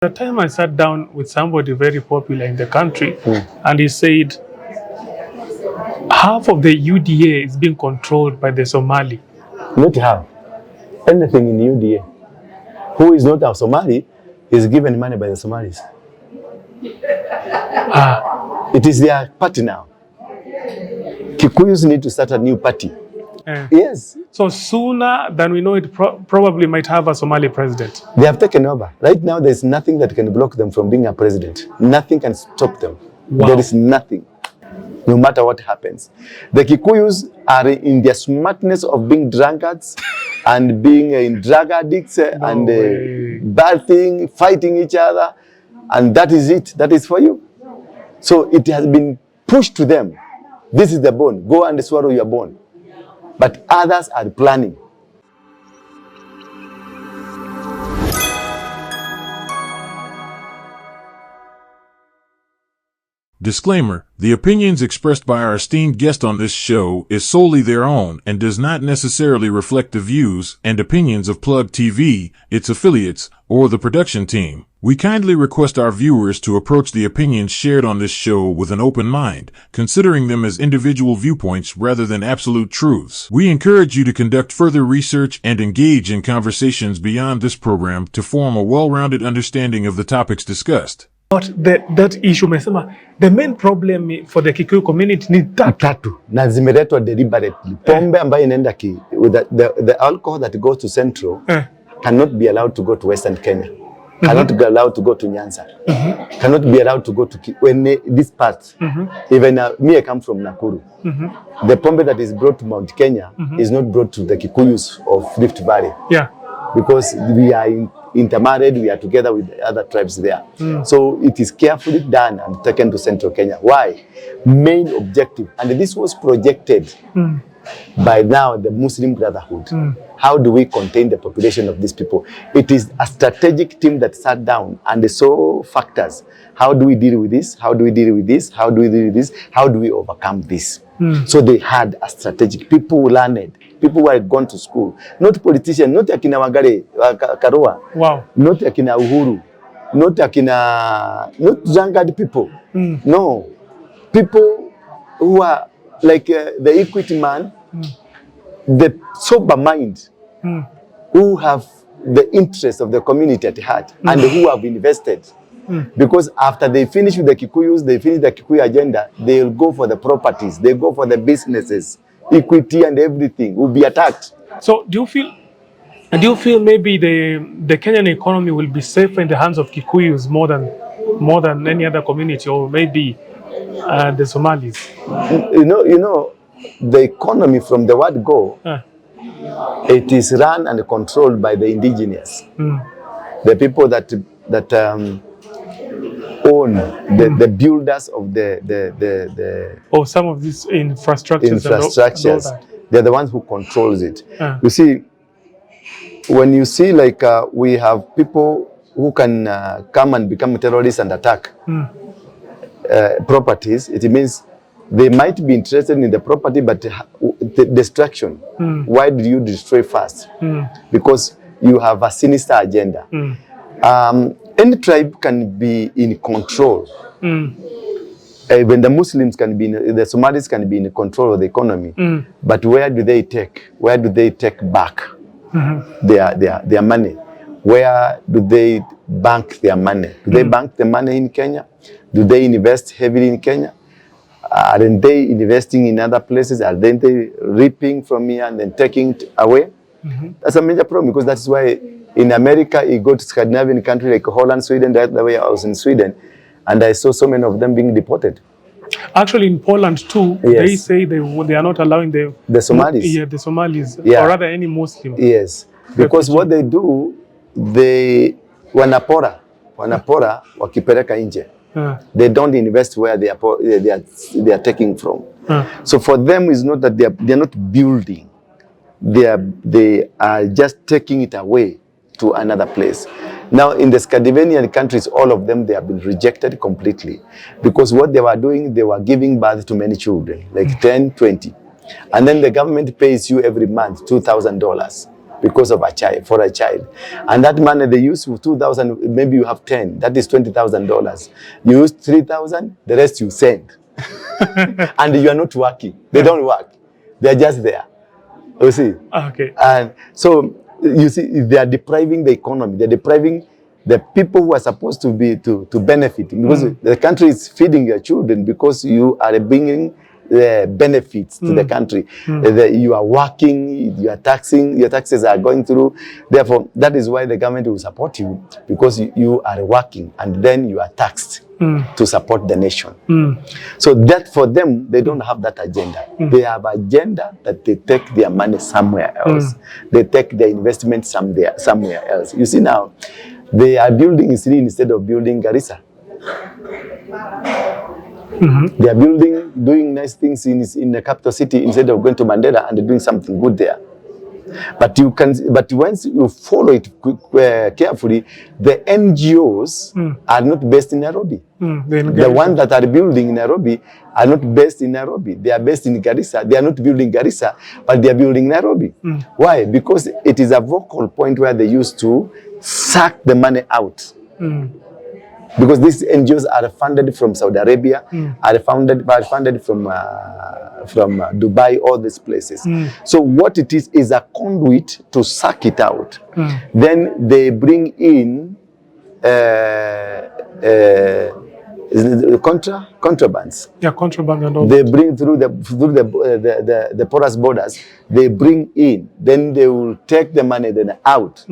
The time I sat down with somebody very popular in the country, and he said half of the UDA is being controlled by the Somali. Not half. Anything in UDA. Who is not a Somali is given money by the Somalis. It is their party now. Kikuyus need to start a new party. Yes. So sooner than we know it, probably might have a Somali president. They have taken over. Right now, there's nothing that can block them from being a president. Nothing can stop them. Wow. There is nothing, no matter what happens. The Kikuyus are in their smartness of being drunkards and being in drug addicts bad thing, fighting each other. And that is it. That is for you. So it has been pushed to them. This is the bone. Go and swallow your bone. But others are planning. Disclaimer: the opinions expressed by our esteemed guest on this show is solely their own and does not necessarily reflect the views and opinions of Plug TV, its affiliates, or the production team. We kindly request our viewers to approach the opinions shared on this show with an open mind, considering them as individual viewpoints rather than absolute truths. We encourage you to conduct further research and engage in conversations beyond this program to form a well-rounded understanding of the topics discussed. But that issue, the main problem for the Kikuyu community ni tatu. Na zimeletwa deliberately. Pombe ambayo inaenda the alcohol that goes to Central cannot be allowed to go to Western Kenya. Cannot be allowed to go to Nyanza. Cannot be allowed to go to this part. Even me, I come from Nakuru. The pombe that is brought to Mount Kenya is not brought to the Kikuyus of Rift Valley. Yeah. Because we are intermarried, we are together with the other tribes there. So it is carefully done and taken to Central Kenya. Why? Main objective, and this was projected by now the Muslim Brotherhood. How do we contain the population of these people? It is a strategic team that sat down and they saw factors. How do we deal with this? How do we deal with this? How do we deal with this? How do we overcome this? So they had a strategic, people who learned, people who had gone to school, not politicians, not Akina Wangari, Karua, not Akina Uhuru, not drunkard people. No, people who are like the equity man, the sober mind, who have the interest of the community at heart and who have invested. Because after they finish with the Kikuyus, they finish the Kikuyu agenda, they'll go for the properties, they go for the businesses, equity and everything will be attacked. So do you feel maybe the Kenyan economy will be safer in the hands of Kikuyus more than any other community, or maybe the Somalis? You know, the economy from the word go, it is run and controlled by the indigenous, the people that own the builders of some of these infrastructures. They're the ones who controls it. You see, when you see like we have people who can come and become terrorists and attack properties, it means they might be interested in the property, but the destruction. Why do you destroy first? Because you have a sinister agenda. Any tribe can be in control. Even the Muslims can be, the Somalis can be in control of the economy. But where do they take? Where do they take back their money? Where do they bank their money? Do they bank the money in Kenya? Do they invest heavily in Kenya? Aren't they investing in other places? Aren't they reaping from here and then taking it away? That's a major problem, because that's why in America, you go to Scandinavian countries like Holland, Sweden, the way I was in Sweden, and I saw so many of them being deported. Actually, in Poland too, they say they are not allowing the Somalis. The Somalis, or rather any Muslim. Yes, because what they do, they wanapora wakipeleka nje. They don't invest where they are taking from. So for them, it's not that they are not building. They are just taking it away to another place. Now, in the Scandinavian countries, all of them, they have been rejected completely, because what they were doing, they were giving birth to many children, like 10, 20. And then the government pays you every month $2,000. because of a child, for a child. And that money they use 2,000, maybe you have 10, that is $20,000. You use 3,000, the rest you send. And you are not working. They don't work. They're just there. You see? Okay. And so you see, they are depriving the economy. They're depriving the people who are supposed to be to benefit, because the country is feeding your children because you are bringing benefits to the country. You are working, you are taxing, your taxes are going through. Therefore, that is why the government will support you, because you are working and then you are taxed to support the nation. So that for them, they don't have that agenda. They have agenda that they take their money somewhere else. They take their investment somewhere else. You see now, they are building Isri instead of building Garissa. They are doing nice things in the capital city instead of going to Mandela and doing something good there. But once you follow it carefully, the NGOs are not based in Nairobi. The ones that are building in Nairobi are not based in Nairobi. They are based in Garissa. They are not building Garissa, but they are building Nairobi. Why? Because it is a vocal point where they used to suck the money out. Because these NGOs are funded from Saudi Arabia, are funded from Dubai, all these places. So what it is a conduit to suck it out. Then they bring in contrabands. Yeah, contraband and all. They bring through the porous borders. They bring in. Then they will take the money then out.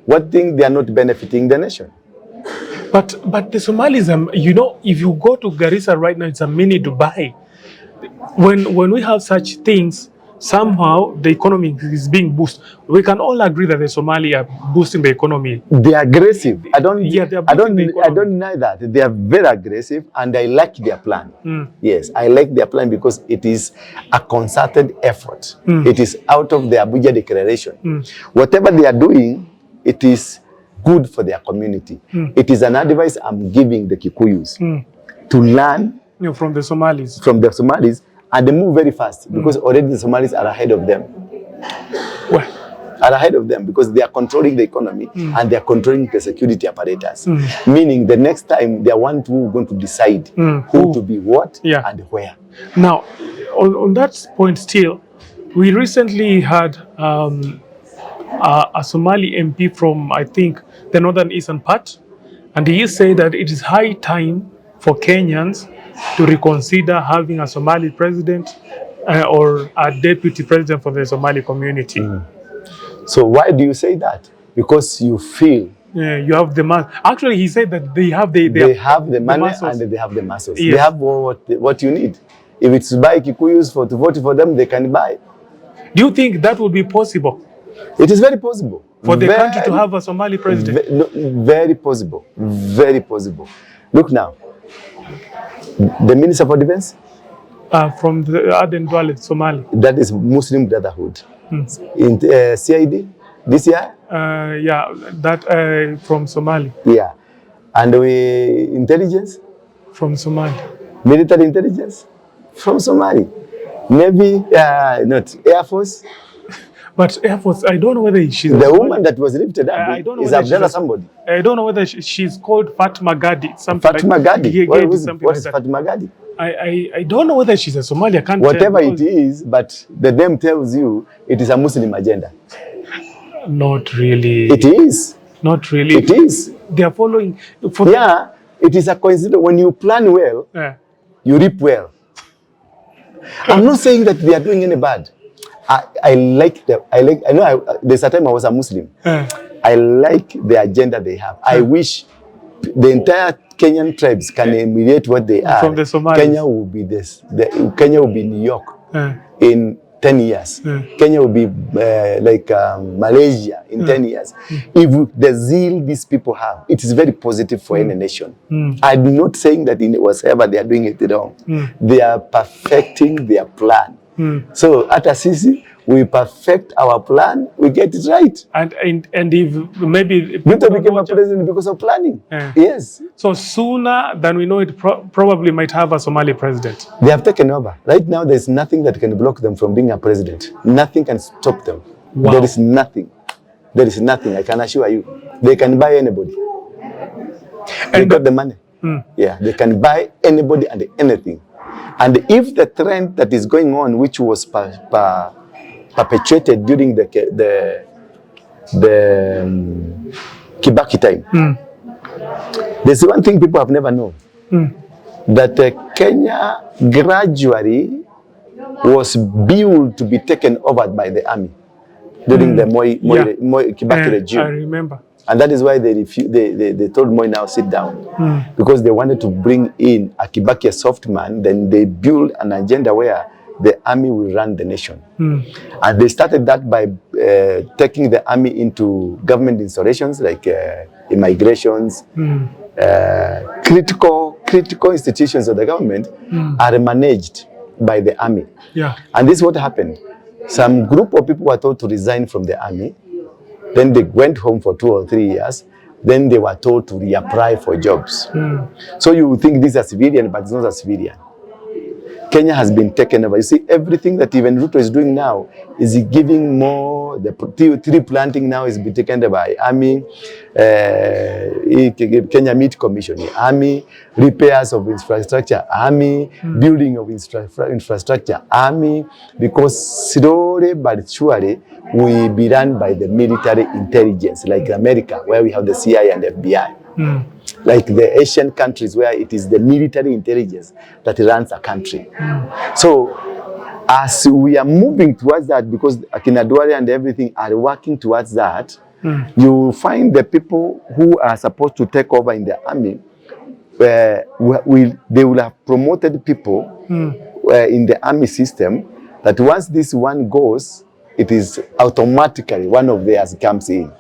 What thing they are not benefiting the nation? But the Somalis, you know, if you go to Garissa right now, it's a mini Dubai. When we have such things, somehow the economy is being boosted. We can all agree that the Somali are boosting the economy. They are aggressive. I don't deny that. They are very aggressive, and I like their plan. Yes, I like their plan because it is a concerted effort. It is out of the Abuja Declaration. Whatever they are doing, it is good for their community. It is an advice I'm giving the Kikuyus to learn from the Somalis. From the Somalis, and they move very fast because already the Somalis are ahead of them. Well, are ahead of them because they are controlling the economy and they are controlling the security apparatus. Meaning the next time they are one who are going to decide who to be what and where. Now, on that point still, we recently had a Somali MP from, I think, the northern eastern part, and he said that it is high time for Kenyans to reconsider having a Somali president or a deputy president for the Somali community. So why do you say that? Because you feel you have the mass. Actually, he said that they have the money muscles. And they have the muscles. Yes. They have what you need. If it's to buy Kikuyus to vote for them, they can buy. Do you think that would be possible? It is very possible. For the country to have a Somali president? Very possible. Very possible. Look now. The Minister for Defense? From the Aden Duale, Somali. That is Muslim Brotherhood. In CID, this year? From Somali. Yeah. And intelligence? From Somali. Military intelligence? From Somali. Navy, not Air Force? But Air Force, I don't know whether she's the woman that was lifted up is Abdullah somebody. I don't know whether she's called Fatma Gadi. Fatma Gadi. What is Fatma Gadi? I don't know whether she's a Somali. I can't Whatever it is, but the name tells you it is a Muslim agenda. Not really. It is. Not really. It is. They are following. It is a coincidence. When you plan well, you reap well. I'm not saying that they are doing any bad. I know there's a time I was a Muslim. I like the agenda they have. I wish the entire Kenyan tribes can emulate what they are. From the Somalis. Kenya will be Kenya will be New York in 10 years. Kenya will be like Malaysia in 10 years. If the zeal these people have, it is very positive for any nation. I'm not saying that in whatever they are doing it wrong. They are perfecting their plan. So at Assisi, we perfect our plan, we get it right. And if maybe Ruto became a president because of planning. Yes. So sooner than we know it, probably might have a Somali president. They have taken over. Right now, there's nothing that can block them from being a president. Nothing can stop them. Wow. There is nothing. There is nothing, I can assure you. They can buy anybody. They And got the money. Yeah, they can buy anybody and anything. And if the trend that is going on, which was perpetuated during the Kibaki time, there's one thing people have never known, that Kenya gradually was built to be taken over by the army during the Moi Kibaki regime. I remember. And that is why they told Moi now sit down, because they wanted to bring in a Kibaki, a soft man. Then they built an agenda where the army will run the nation. And they started that by taking the army into government installations like immigrations, critical institutions of the government are managed by the army. Yeah. And this is what happened. Some group of people were told to resign from the army. Then they went home for 2 or 3 years. Then they were told to reapply for jobs. So you think this is a civilian, but it's not a civilian. Kenya has been taken over. You see, everything that even Ruto is doing now is giving more. The tree planting now is being taken by army, Kenya Meat Commission, army, repairs of infrastructure, army, building of infrastructure, army, because slowly but surely we be run by the military intelligence, like America, where we have the CIA and FBI. Like the Asian countries where it is the military intelligence that runs a country. So as we are moving towards that, because Akinadwari and everything are working towards that, you find the people who are supposed to take over in the army, they will have promoted people in the army system, that once this one goes, it is automatically one of theirs comes in.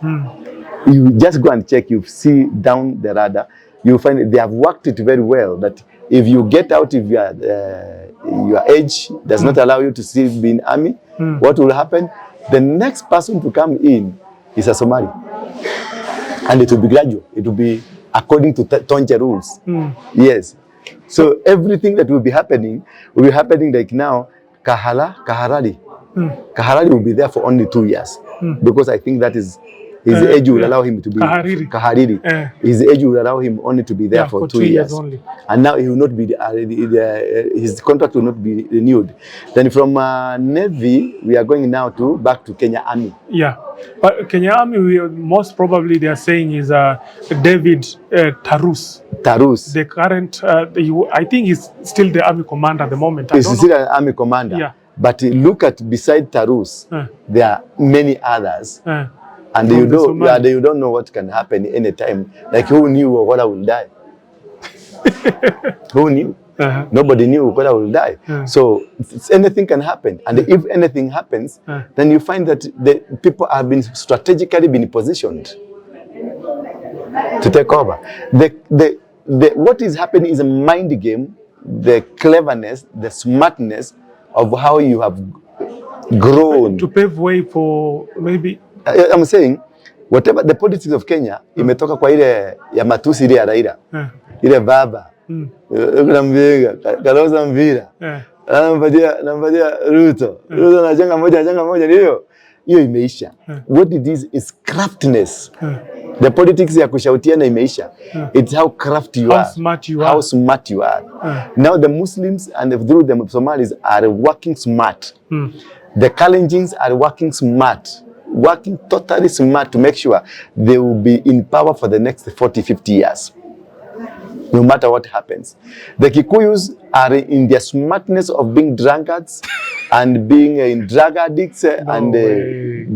You just go and check, you see down the radar, you find they have worked it very well, that if you get out, if your age does not allow you to still be in army, what will happen? The next person to come in is a Somali. And it will be gradual. It will be according to Tonje rules. Yes. So everything that will be happening like now, Kaharari. Kaharari will be there for only 2 years. Because I think that is his age will allow him to be Kahariri. His age will allow him only to be there for 2 years only. And now he will not be his contract will not be renewed. Then from Navy we are going now back to Kenya Army. Yeah, but Kenya Army most probably they are saying is David Tarus. The current I think he's still the army commander at the moment. He's still an army commander. Yeah. But look at beside Tarus, there are many others. And you don't know what can happen anytime. Like who knew Ogola will die? Who knew? Nobody knew Ogola will die. So anything can happen. And if anything happens, then you find that the people have been strategically been positioned to take over. What is happening is a mind game, the cleverness, the smartness of how you have grown. To pave way for maybe... I'm saying, whatever the politics of Kenya, imetoka kwa ile ya matusi ile ya Raila. Ile baba. Kuna mvinga, Kalonzo Mpira. Nampatia Ruto. Ruto anachanga moja hiyo imeisha. What it is craftiness. The politics ya kushautiana imeisha. It's how crafty you are. How smart you are. Now the Muslims and through the Somalis are working smart. The Kalenjins are working smart. Working totally smart to make sure they will be in power for the next 40, 50 years. No matter what happens. The Kikuyus are in their smartness of being drunkards and being in drug addicts and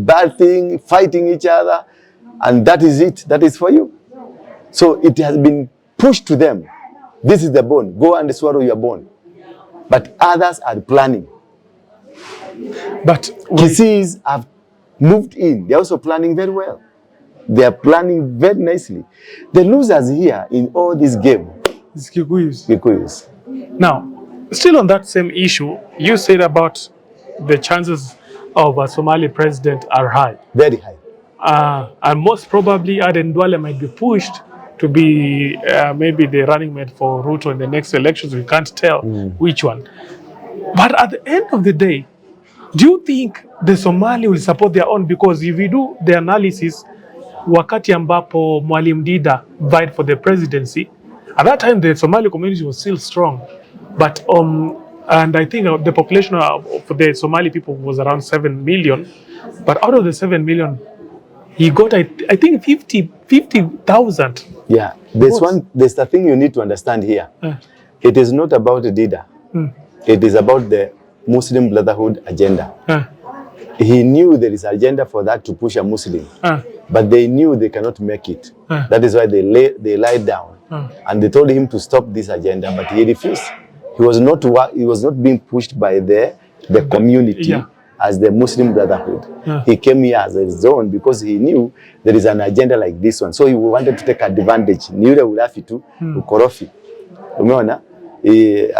bad thing, fighting each other. And that is it. That is for you. So it has been pushed to them. This is the bone. Go and swallow your bone. But others are planning. But Kisis have moved in. They're also planning very well. They are planning very nicely. The losers here in all this game is Kikuyus. Kikuyus. Now, still on that same issue, you said about the chances of a Somali president are high. Very high. And most probably Aden Duale might be pushed to be maybe the running mate for Ruto in the next elections. We can't tell which one. But at the end of the day, Do you think the Somali will support their own? Because if you do the analysis, wakati ambapo Mwalimu Dida vied for the presidency, at that time the Somali community was still strong. But and I think the population of the Somali people was around 7 million. But out of the 7 million, he got I think 50,000. Yeah, there's the thing you need to understand here. It is not about Dida. It is about the Muslim Brotherhood agenda. He knew there is an agenda for that to push a Muslim, but they knew they cannot make it. That is why they lied down and they told him to stop this agenda, but he refused. He was not being pushed by the community as the Muslim Brotherhood. He came here as his own because he knew there is an agenda like this one. So he wanted to take advantage. Ni yule ulafi tu, ukorofi. Umeona?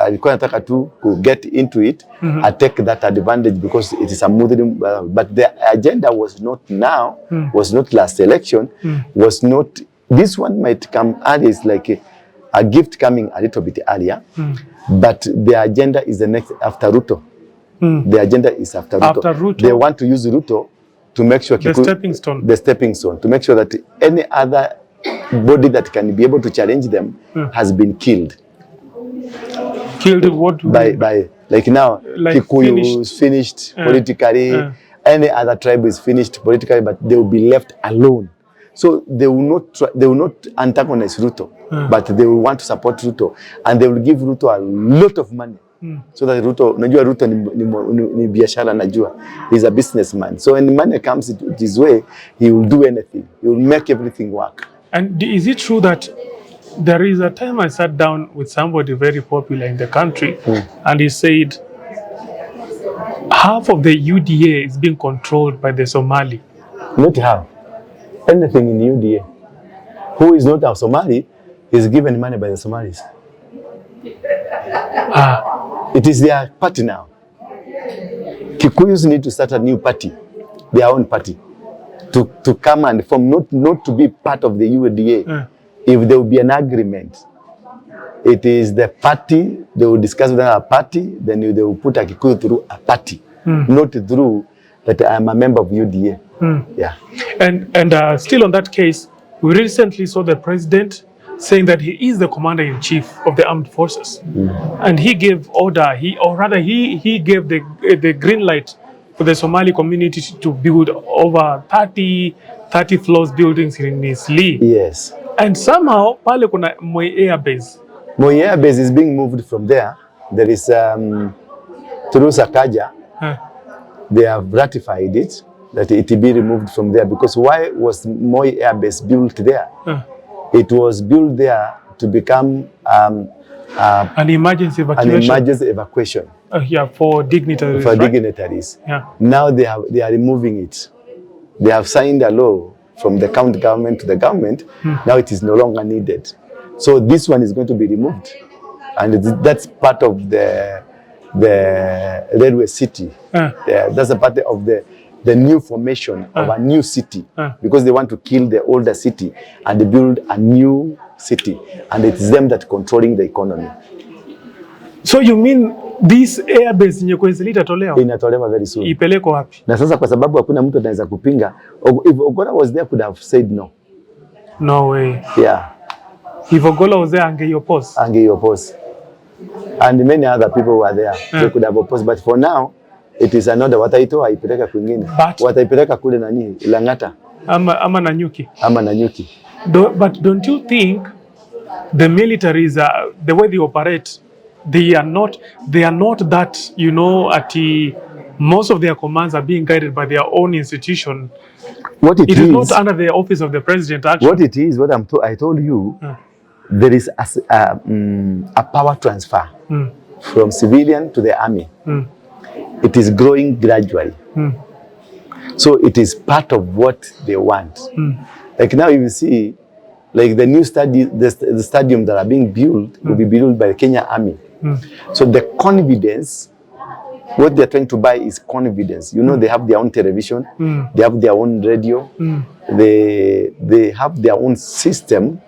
Alikuwa anataka tu to get into it and take that advantage because it is a Muslim, but the agenda was not now, was not last election, was not, this one might come early, it's like a gift coming a little bit earlier, but the agenda is the next after Ruto. The agenda is after Ruto. After Ruto. They want to use Ruto to make sure the stepping stone, to make sure that any other body that can be able to challenge them has been killed. Killed what? By like now, like Kikuyu is finished politically, any other tribe is finished politically, but they will be left alone. So they will not antagonize Ruto, but they will want to support Ruto, and they will give Ruto a lot of money. So that Ruto, najua Ruto ni biashara najua. He's a businessman. So when money comes his way, he will do anything. He will make everything work. And is it true that there is a time I sat down with somebody very popular in the country and he said half of the UDA is being controlled by the Somali? Not half. Anything in UDA. Who is not a Somali is given money by the Somalis. It is their party now. Kikuyus need to start a new party, their own party, to come and form, not to be part of the UDA. If there will be an agreement, it is the party, they will discuss with a party, then they will put a Kikuyu through a party, not through that I am a member of UDA. Yeah. And still on that case, we recently saw the president saying that he is the commander-in-chief of the armed forces. And he gave order, he gave the green light for the Somali community to build over 30 floors buildings in Nisli. Yes. And somehow, pale kuna Moi Air Base. Moi Air Base is being moved from there. There is, through Sakaja, they have ratified it, that it be removed from there. Because why was Moi Air Base built there? It was built there to become an emergency evacuation. For dignitaries. For dignitaries. Now they are removing it. They have signed a law from the county government to the government. Now it is no longer needed. So this one is going to be removed, and that's part of the railway city. That's a part of the new formation of a new city, because they want to kill the older city and build a new city, and it's them that controlling the economy. So you mean this airbase yenye itatolewa? Inatolewa very soon. Ipeleko wapi? Na sasa kwa sababu hakuna mtu anaweza kupinga, if Ogola was there could have said no. No way. Yeah. If Ogola was there, ange-oppose. Ange-oppose. And many other people were there. They could have opposed, but for now it is another, wataitoa ipeleka kwingine. Wataipeleka kule nani? Langata. Ama Nanyuki. Ama Nanyuki. But don't you think the militaries, the way they operate, they are not that, you know, most of their commands are being guided by their own institution. What it is not under the office of the president, actually. What it is, I told you, there is a power transfer from civilian to the army. It is growing gradually. So it is part of what they want. Like now you see, like the new the stadium that are being built will be built by the Kenya Army. So the confidence, what they're trying to buy is confidence. You know, they have their own television, they have their own radio, they have their own system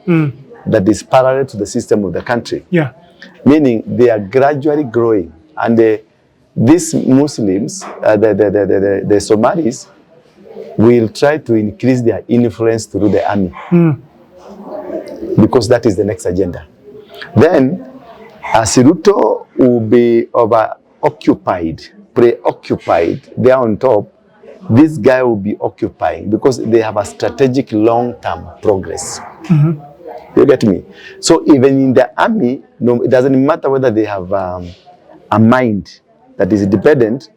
that is parallel to the system of the country. Yeah. Meaning they are gradually growing, and these Muslims, the Somalis, will try to increase their influence through the army. Because that is the next agenda. Then, as Ruto will be preoccupied there on top, this guy will be occupying because they have a strategic long-term progress. You get me? So even in the army, no, it doesn't matter whether they have a mind that is independent,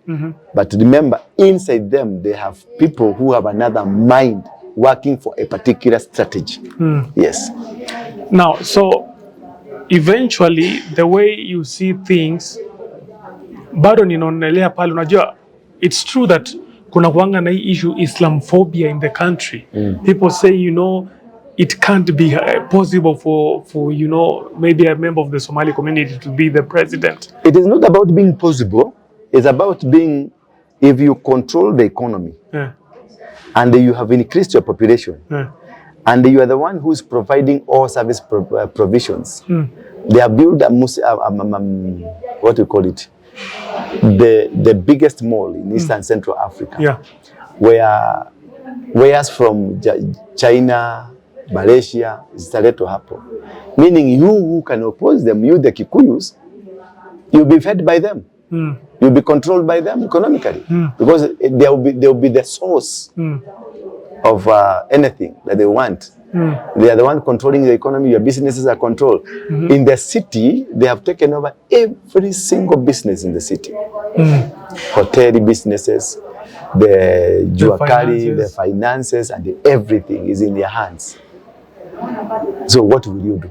but remember, inside them, they have people who have another mind working for a particular strategy. Yes. Now, so eventually, the way you see things, bado ninaonelea pale, unajua, it's true that kuna kuanga na hii issue Islamophobia in the country. People say, you know, it can't be possible for you know, maybe a member of the Somali community to be the president. It is not about being possible. It's about being, if you control the economy and you have increased your population and you are the one who is providing all service provisions, they have built a what do you call it? The biggest mall in Eastern Central Africa, whereas from China, Malaysia started to happen. Meaning you who can oppose them, you the Kikuyus, you'll be fed by them. You'll be controlled by them economically because they will be the source of anything that they want. They are the one controlling the economy. Your businesses are controlled. In the city, they have taken over every single business in the city. Hotel businesses, the juakari, the finances, and everything is in their hands. So what will you do?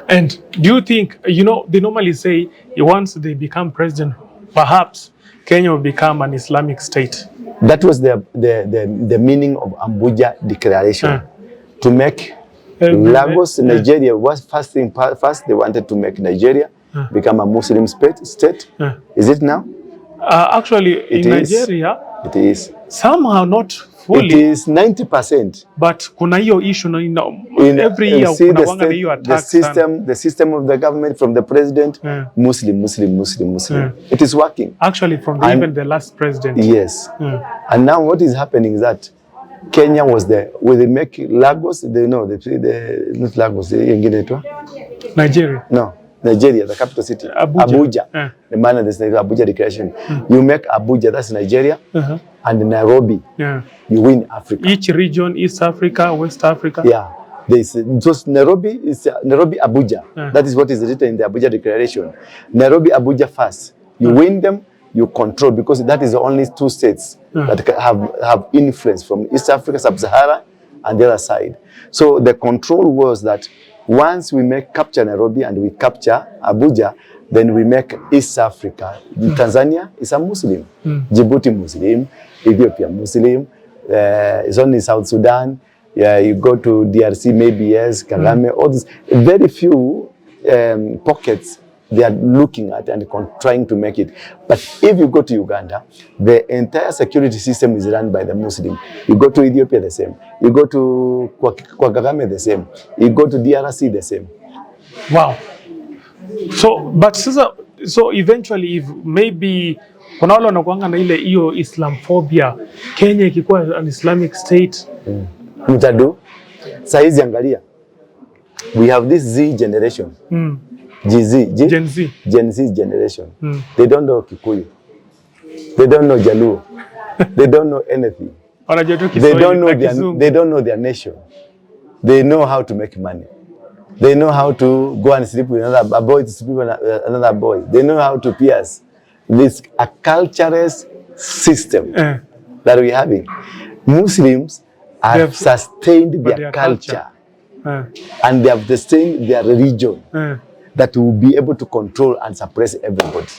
And do you think, you know, they normally say once they become president, perhaps Kenya will become an Islamic state. That was the meaning of Abuja Declaration. To make Lagos, Nigeria, was first they wanted to make Nigeria become a Muslim state. Is it now? Actually, in Nigeria, it is. Somehow not fully. It is 90%. But kuna hiyo issue in every year kuna wanga hiyo attack. The system of the government from the president, Muslim. It is working. Actually, from even the last president. Yes. And now what is happening is that Kenya was there. Will they make Lagos? They know not Lagos. Nigeria. No, Nigeria, the capital city. Abuja. The man of this Abuja Declaration. You make Abuja, that's Nigeria, and Nairobi. You win Africa. Each region, East Africa, West Africa. Yeah. Just Nairobi is Nairobi, Abuja. That is what is written in the Abuja Declaration. Nairobi, Abuja first. You win them. You control, because that is the only two states that have influence from East Africa, Sub-Sahara, and the other side. So the control was that once we capture Nairobi and we capture Abuja, then we make East Africa. Tanzania is a Muslim, Djibouti Muslim, Ethiopia Muslim, it's only South Sudan. Yeah, you go to DRC, maybe yes, Kagame, all these very few pockets they are looking at and trying to make it. But if you go to Uganda, the entire security system is run by the Muslim. You go to Ethiopia, the same. You go to Kagame, the same. You go to DRC, the same. Wow. So eventually, if maybe kuna wale wanakuanga na ile hiyo Islamophobia, Kenya ikikuwa an Islamic state, mtadu. Saizi angalia, we have this Z generation. Gen Z generation. They don't know Kikuyu. They don't know Jaluo. They don't know anything. They don't know their nation. They know how to make money. They know how to go and sleep with a boy to sleep with another boy. They know how to pierce. This a culturalist system that we're having. Muslims have sustained their culture and they have sustained their religion. That will be able to control and suppress everybody.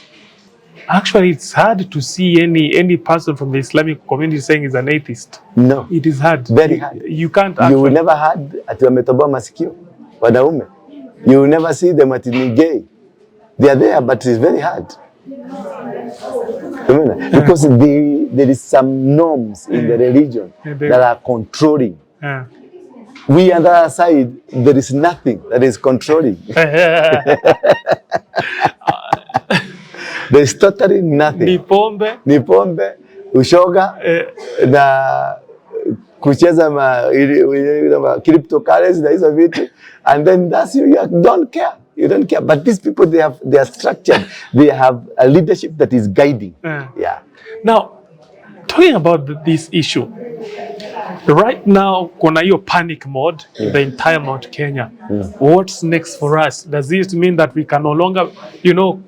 Actually, it's hard to see any person from the Islamic community saying he's an atheist. No. It is hard. Very hard. You can't You will never heard ati wametoboa masikio wanaume. You will never see them ati ni gay. They are there, but it's very hard. Because there is some norms in the religion that are controlling. We on the other side, there is nothing that is controlling. The There's totally nothing. Ni pombe, ushoga, na kucheza cryptocurrency na hizo vitu, and then that's you don't care. You don't care. But these people, they are structured. They have a leadership that is guiding. Yeah. Now, talking about this issue, right now, kuna hiyo panic mode in the entire Mount Kenya. What's next for us? Does this mean that we can no longer,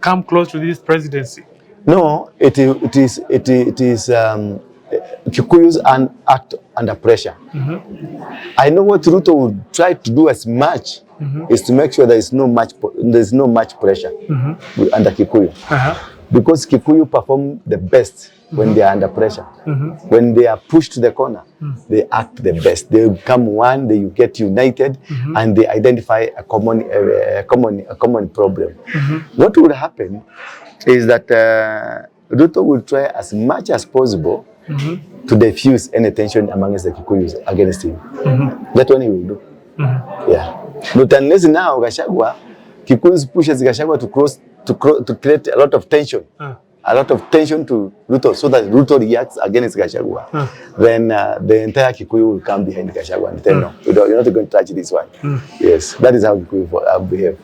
come close to this presidency? No, it is Kikuyus act under pressure. I know what Ruto would try to do as much is to make sure there is no much pressure under Kikuyu. Because Kikuyu perform the best when they are under pressure. When they are pushed to the corner, they act the best. They become one, they get united, and they identify a common problem. What would happen is that Ruto will try as much as possible to diffuse any tension amongst the Kikuyus against him. That's what he will do. Yeah. But unless now Gachagua, Kikuyus pushes Gachagua to create a lot of tension. A lot of tension to Ruto, so that Ruto reacts against Gachagua. Then the entire Kikuyu will come behind Gachagua and tell no, you're not going to touch this one. Yes, that is how Kikuyu behave.